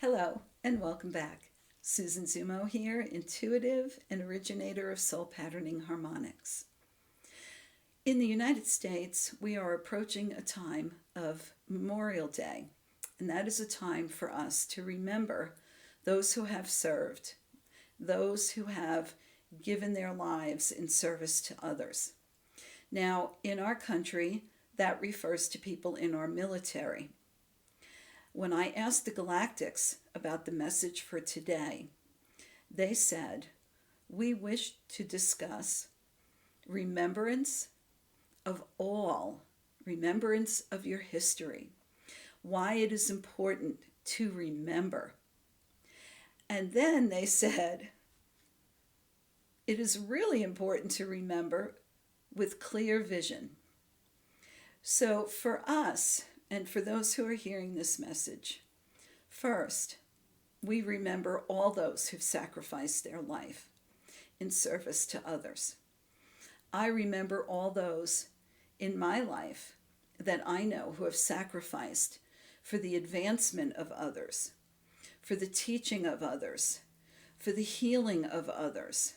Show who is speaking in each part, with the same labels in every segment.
Speaker 1: Hello, and welcome back. Susan Zumo here, intuitive and originator of soul patterning harmonics. In the United States, we are approaching a time of Memorial Day, and that is a time for us to remember those who have served, those who have given their lives in service to others. Now, in our country, that refers to people in our military. When I asked the Galactics about the message for today, they said, "We wish to discuss remembrance of all, remembrance of your history, why it is important to remember." And then they said, "It is really important to remember with clear vision." So for us, and for those who are hearing this message, first, we remember all those who've sacrificed their life in service to others. I remember all those in my life that I know who have sacrificed for the advancement of others, for the teaching of others, for the healing of others,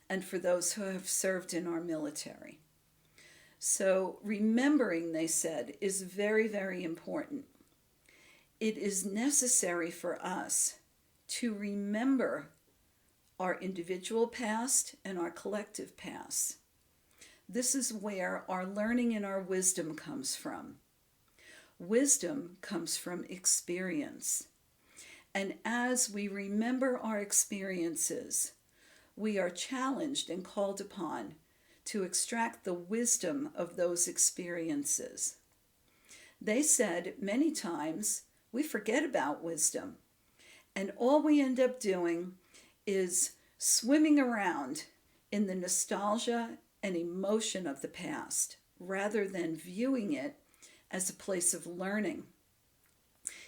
Speaker 1: and for those who have served in our military. So remembering, they said, is very, very important. It is necessary for us to remember our individual past and our collective past. This is where our learning and our wisdom comes from. Wisdom comes from experience. And as we remember our experiences, we are challenged and called upon to extract the wisdom of those experiences. They said many times we forget about wisdom, and all we end up doing is swimming around in the nostalgia and emotion of the past, rather than viewing it as a place of learning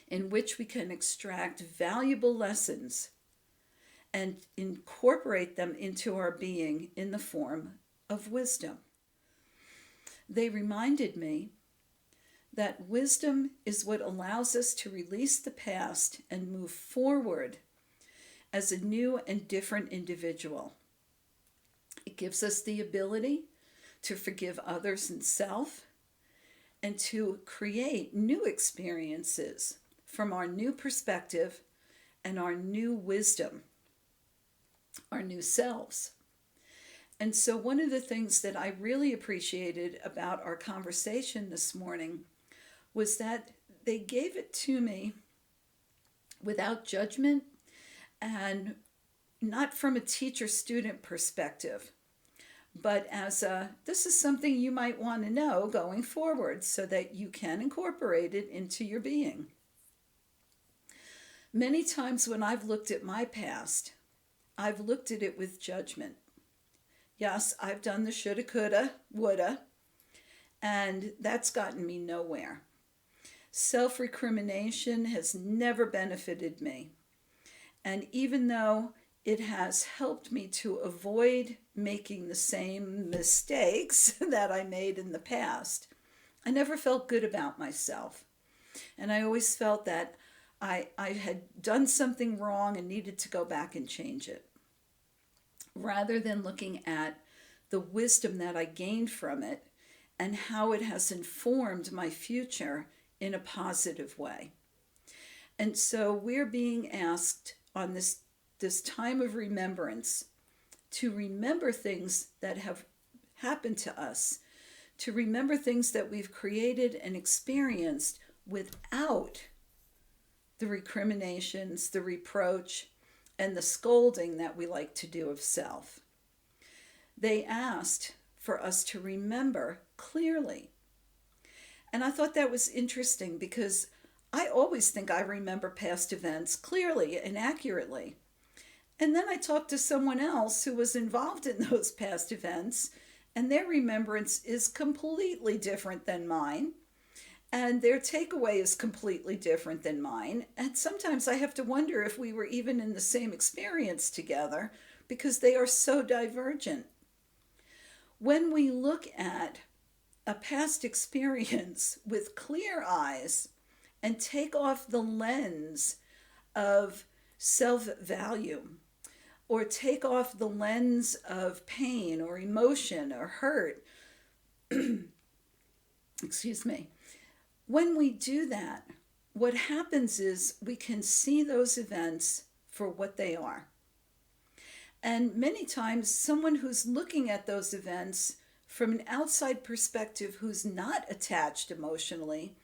Speaker 1: in which we can extract valuable lessons and incorporate them into our being in the form of wisdom. They reminded me that wisdom is what allows us to release the past and move forward as a new and different individual. It gives us the ability to forgive others and self, and to create new experiences from our new perspective and our new wisdom, our new selves. And so one of the things that I really appreciated about our conversation this morning was that they gave it to me without judgment and not from a teacher-student perspective, but as this is something you might want to know going forward so that you can incorporate it into your being. Many times when I've looked at my past, I've looked at it with judgment. Yes, I've done the shoulda, coulda, woulda, and that's gotten me nowhere. Self-recrimination has never benefited me. And even though it has helped me to avoid making the same mistakes that I made in the past, I never felt good about myself. And I always felt that I had done something wrong and needed to go back and change it, rather than looking at the wisdom that I gained from it and how it has informed my future in a positive way. And so we're being asked on this time of remembrance to remember things that have happened to us, to remember things that we've created and experienced without the recriminations, the reproach, and the scolding that we like to do of self. They asked for us to remember clearly. And I thought that was interesting because I always think I remember past events clearly and accurately. And then I talked to someone else who was involved in those past events, and their remembrance is completely different than mine. And their takeaway is completely different than mine. And sometimes I have to wonder if we were even in the same experience together because they are so divergent. When we look at a past experience with clear eyes and take off the lens of self-value, or take off the lens of pain or emotion or hurt. Excuse me. When we do that, what happens is we can see those events for what they are. And many times, someone who's looking at those events from an outside perspective, who's not attached emotionally,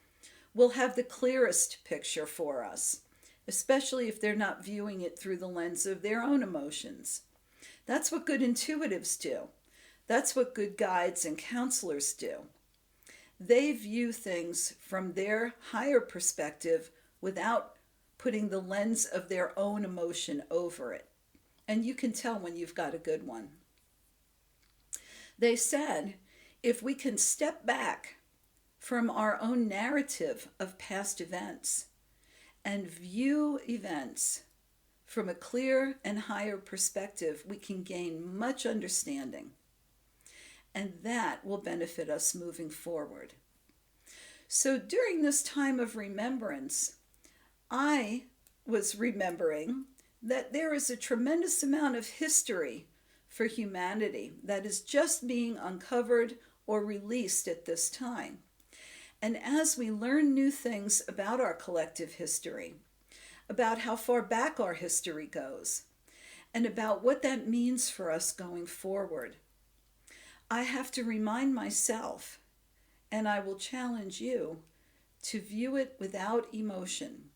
Speaker 1: will have the clearest picture for us, especially if they're not viewing it through the lens of their own emotions. That's what good intuitives do. That's what good guides and counselors do. They view things from their higher perspective without putting the lens of their own emotion over it. And you can tell when you've got a good one. They said, if we can step back from our own narrative of past events and view events from a clear and higher perspective, we can gain much understanding. And that will benefit us moving forward. So during this time of remembrance, I was remembering that there is a tremendous amount of history for humanity that is just being uncovered or released at this time. And as we learn new things about our collective history, about how far back our history goes, and about what that means for us going forward, I have to remind myself, and I will challenge you, to view it without emotion,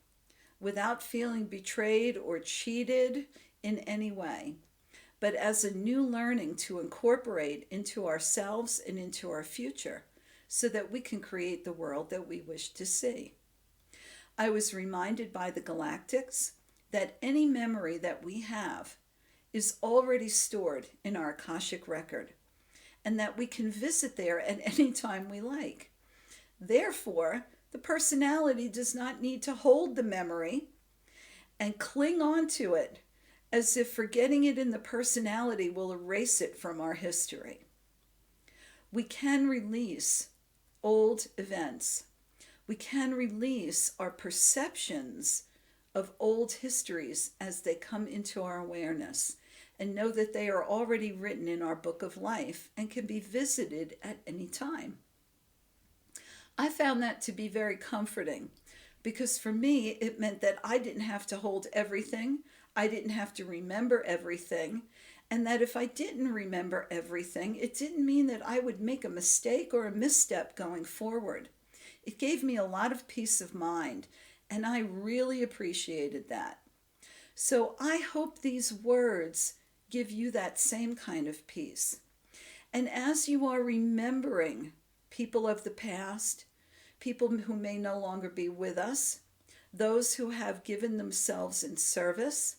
Speaker 1: without feeling betrayed or cheated in any way, but as a new learning to incorporate into ourselves and into our future so that we can create the world that we wish to see. I was reminded by the Galactics that any memory that we have is already stored in our Akashic record, and that we can visit there at any time we like. Therefore, the personality does not need to hold the memory and cling on to it as if forgetting it in the personality will erase it from our history. We can release old events. We can release our perceptions of old histories as they come into our awareness, and know that they are already written in our book of life and can be visited at any time. I found that to be very comforting, because for me it meant that I didn't have to hold everything, I didn't have to remember everything, and that if I didn't remember everything, it didn't mean that I would make a mistake or a misstep going forward. It gave me a lot of peace of mind, and I really appreciated that. So I hope these words give you that same kind of peace. And as you are remembering people of the past, people who may no longer be with us, those who have given themselves in service,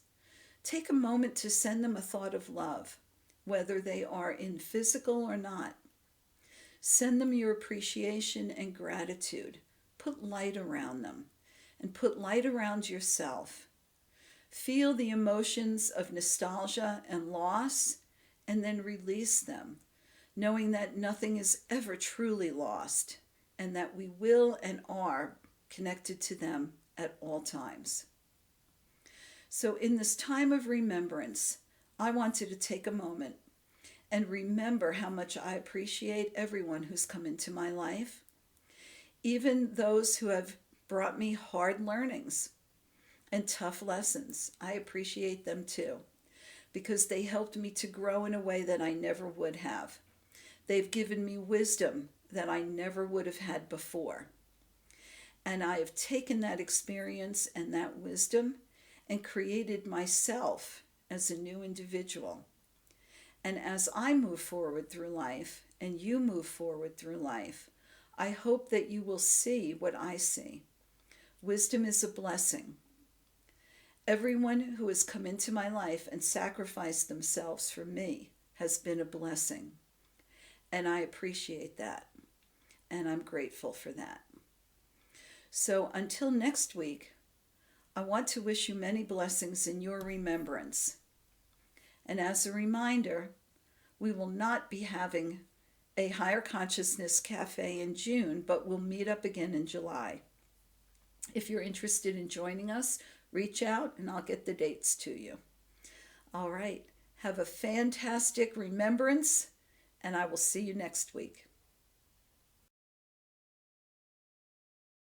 Speaker 1: take a moment to send them a thought of love, whether they are in physical or not. Send them your appreciation and gratitude. Put light around them, and put light around yourself. Feel the emotions of nostalgia and loss, and then release them, knowing that nothing is ever truly lost, and that we will and are connected to them at all times. So in this time of remembrance, I wanted to take a moment and remember how much I appreciate everyone who's come into my life, even those who have brought me hard learnings and tough lessons. I appreciate them too, because they helped me to grow in a way that I never would have. They've given me wisdom that I never would have had before. And I have taken that experience and that wisdom and created myself as a new individual. And as I move forward through life, and you move forward through life, I hope that you will see what I see. Wisdom is a blessing. Everyone who has come into my life and sacrificed themselves for me has been a blessing. And I appreciate that. And I'm grateful for that. So until next week, I want to wish you many blessings in your remembrance. And as a reminder, we will not be having a Higher Consciousness Café in June, but we'll meet up again in July. If you're interested in joining us, reach out and I'll get the dates to you. All right. Have a fantastic remembrance, and I will see you next week.